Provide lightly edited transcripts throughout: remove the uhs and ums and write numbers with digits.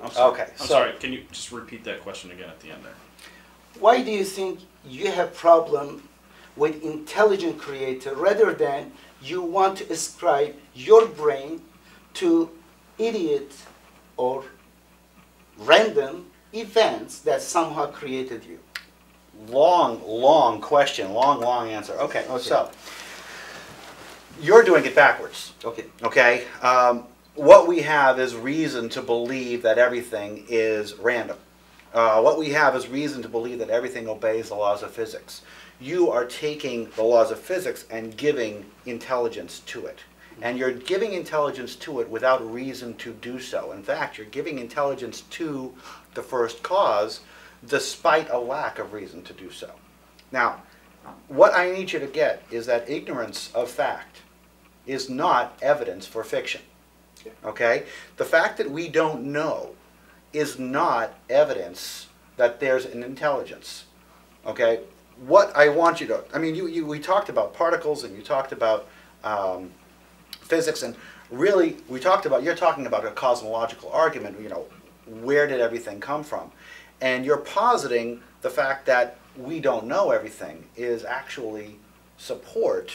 I'm sorry. Okay. I'm sorry. Can you just repeat that question again at the end there? Why do you think you have problem with intelligent creator rather than you want to ascribe your brain to idiot or random events that somehow created you? Long question, long answer. Okay, so you're doing it backwards. Okay. What we have is reason to believe that everything is random. What we have is reason to believe that everything obeys the laws of physics. You are taking the laws of physics and giving intelligence to it. And you're giving intelligence to it without reason to do so. In fact, you're giving intelligence to the first cause despite a lack of reason to do so. Now, what I need you to get is that ignorance of fact is not evidence for fiction. Okay? The fact that we don't know is not evidence that there's an intelligence. Okay? What I want you to, I mean, we talked about particles and you talked about physics, and really you're talking about a cosmological argument, you know, where did everything come from? And you're positing the fact that we don't know everything is actually support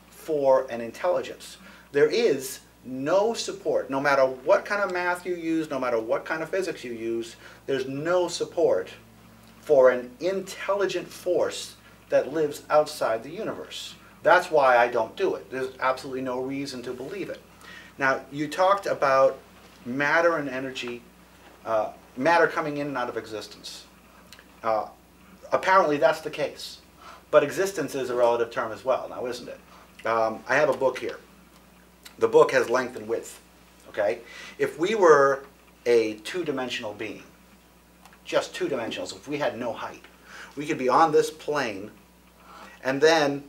for an intelligence. There is no support, no matter what kind of math you use, no matter what kind of physics you use, there's no support for an intelligent force that lives outside the universe. That's why I don't do it. There's absolutely no reason to believe it. Now, you talked about matter and energy, matter coming in and out of existence. Apparently that's the case. But existence is a relative term as well, now isn't it? I have a book here. The book has length and width. Okay? If we were a two-dimensional being, just two-dimensional, so if we had no height, we could be on this plane, and then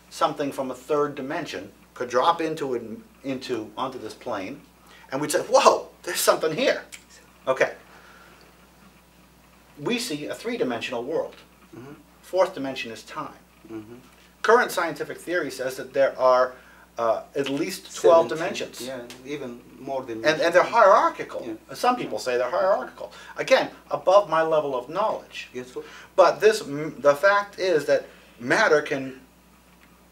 something from a third dimension could drop onto this plane, and we'd say, whoa, there's something here. Okay. We see a three-dimensional world. Mm-hmm. Fourth dimension is time. Mm-hmm. Current scientific theory says that there are at least 12 dimensions. Yeah, even more than and they're hierarchical. Yeah. Some people say they're hierarchical. Again, above my level of knowledge. Useful. But the fact is that matter can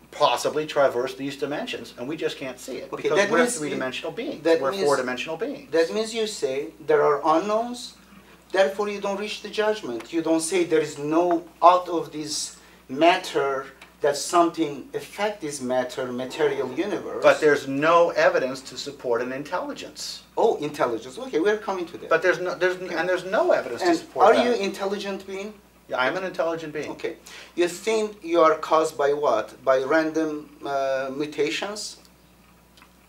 possibly traverse these dimensions, and we just can't see it because we're three-dimensional beings. We're four-dimensional beings. That means you say there are unknowns, therefore you don't reach the judgment. You don't say there is no out of this matter that something affect this material universe. But there's no evidence to support an intelligence. Oh, intelligence. Okay, we're coming to that. But there's no evidence to support that. Are you intelligent being? Yeah, I'm an intelligent being. Okay. You think you are caused by what? By random mutations?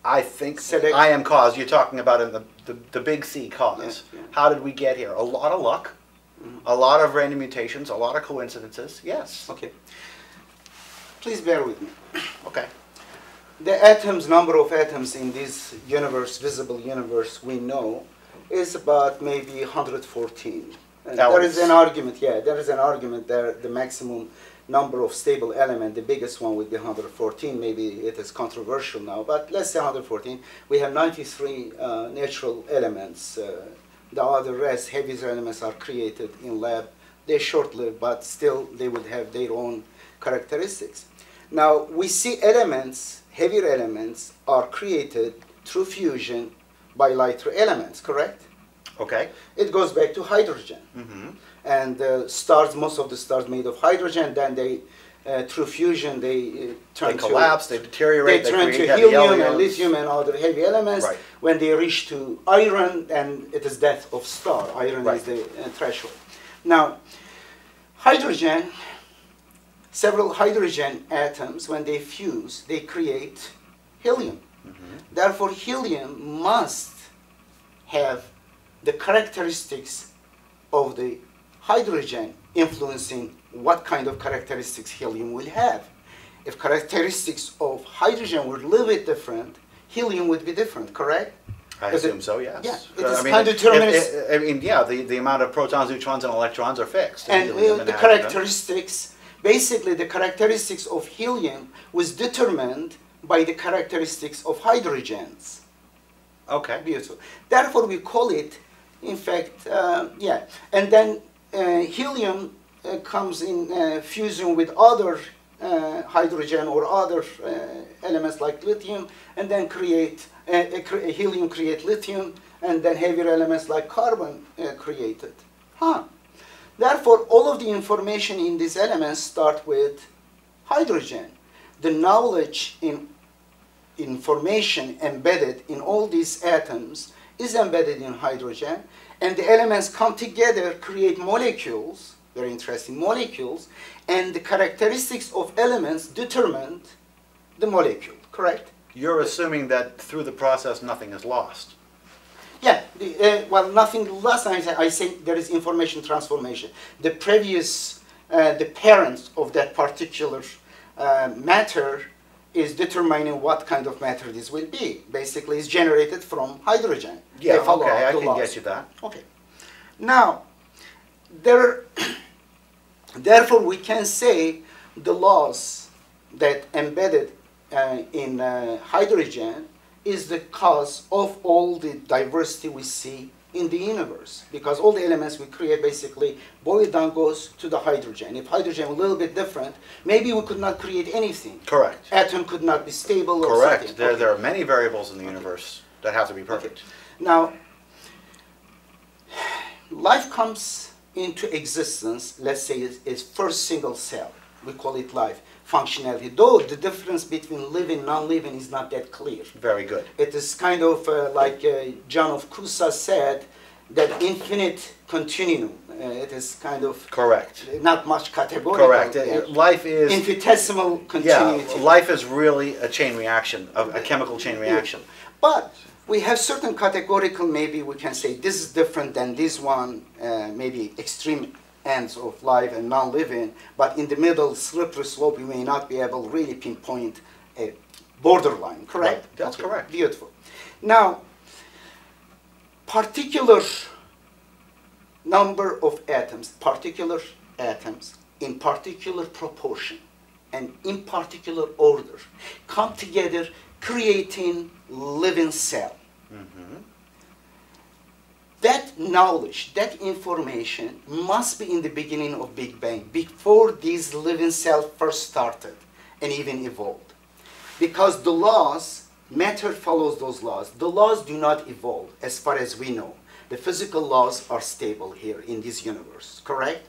I think I am caused. You're talking about in the big C cause. Yeah, yeah. How did we get here? A lot of luck, a lot of random mutations, a lot of coincidences. Yes. Okay. Please bear with me. Okay. The atoms, number of atoms in this universe, visible universe, we know, is about maybe 114. And there is an argument, there is an argument that the maximum number of stable element, the biggest one would be 114. Maybe it is controversial now, but let's say 114. We have 93 natural elements. The other rest, heavier elements, are created in lab. They're short-lived, but still they would have their own characteristics. Now, we see elements, heavier elements, are created through fusion by lighter elements, correct? Okay. It goes back to hydrogen. Mm-hmm. And stars, most of the stars made of hydrogen, then they, through fusion, they collapse, they deteriorate, they turn to helium and lithium and other heavy elements. Right. When they reach to iron, and it is death of star. Iron is the threshold. Now, hydrogen, several hydrogen atoms, when they fuse, they create helium. Mm-hmm. Therefore, helium must have the characteristics of the hydrogen influencing what kind of characteristics helium will have. If characteristics of hydrogen were a little bit different, helium would be different, correct? I assume so, yes. Yeah, it is kind of deterministic. I mean, yeah, the amount of protons, neutrons, and electrons are fixed. And the characteristics, basically the characteristics of helium was determined by the characteristics of hydrogens. Okay. Beautiful. Therefore, we call it In fact, yeah. And then helium comes in fusion with other hydrogen or other elements like lithium, and then helium create lithium, and then heavier elements like carbon created. Therefore, all of the information in these elements start with hydrogen. The knowledge in information embedded in all these atoms is embedded in hydrogen, and the elements come together, create molecules, very interesting molecules, and the characteristics of elements determined the molecule, correct? You're assuming that through the process nothing is lost. Yeah, well, nothing lost. I say there is information transformation. The previous, the parent of that particular matter is determining what kind of matter this will be. Basically, it's generated from hydrogen. Yeah, okay, I can get you that. Okay. Now, therefore, we can say the laws that embedded in hydrogen is the cause of all the diversity we see in the universe, because all the elements we create basically boil down goes to the hydrogen. If hydrogen were a little bit different, maybe we could not create anything. Correct. Atom could not be stable. Correct. Or something. There are many variables in the universe that have to be perfect. Okay. Now, life comes into existence, let's say is first single cell. We call it life. Functionality, though the difference between living and non-living is not that clear. Very good. It is kind of like John of Cusa said, that infinite continuum. It is kind of correct. Not much categorical. Correct. Life is infinitesimal continuity. Yeah, life is really a chain reaction, a chemical chain reaction. But we have certain categorical. Maybe we can say this is different than this one. Maybe extreme ends of life and non-living, but in the middle slippery slope, we may not be able to really pinpoint a borderline, correct? Right. That's correct. Beautiful. Now, particular number of atoms in particular proportion and in particular order come together creating living cell. Mm-hmm. That knowledge, that information must be in the beginning of Big Bang, before these living cells first started and even evolved. Because the laws, matter follows those laws. The laws do not evolve as far as we know. The physical laws are stable here in this universe, correct?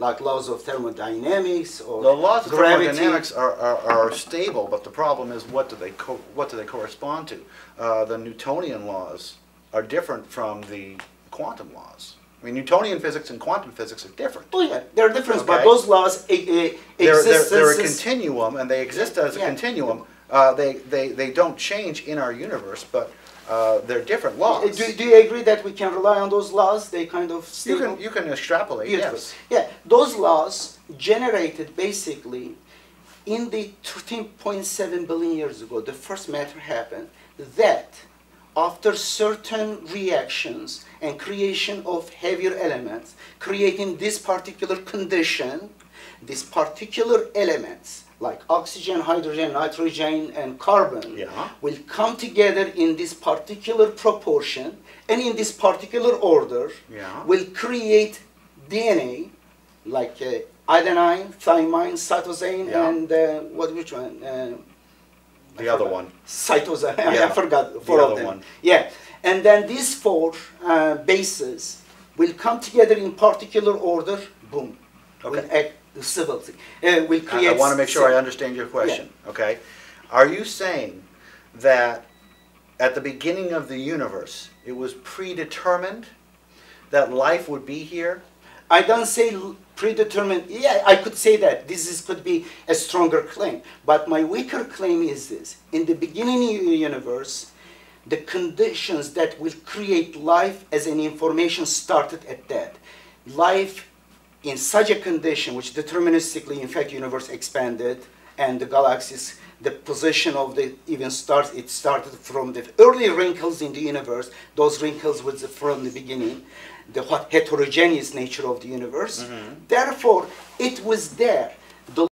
Like laws of thermodynamics or the laws of gravity. Thermodynamics are stable, but the problem is what do they correspond to? The Newtonian laws are different from the quantum laws. I mean, Newtonian physics and quantum physics are different. Oh yeah, they're different, okay. but those laws exist. They're a continuum, and they exist as a continuum. They don't change in our universe, but they're different laws. Do you agree that we can rely on those laws? They kind of stable? You can extrapolate. Beautiful. Yes. Yeah, those laws generated basically in the 13.7 billion years ago. The first matter happened that after certain reactions and creation of heavier elements, creating this particular condition, these particular elements like oxygen, hydrogen, nitrogen, and carbon will come together in this particular proportion and in this particular order will create DNA like adenine, thymine, cytosine, and which one? The other one. Cytosine. I forgot four of them. One. Yeah. And then these four bases will come together in particular order. Boom. Okay. Will act civility. Will create. I want to make sure I understand your question. Yeah. Okay. Are you saying that at the beginning of the universe, it was predetermined that life would be here? I don't say predetermined. Yeah, I could say that. Could be a stronger claim. But my weaker claim is this. In the beginning of the universe, the conditions that will create life as an information started at that. Life in such a condition, which deterministically, in fact, universe expanded, and the galaxies, the position of the even stars, it started from the early wrinkles in the universe. Those wrinkles was from the beginning. The heterogeneous nature of the universe. Mm-hmm. Therefore, it was there.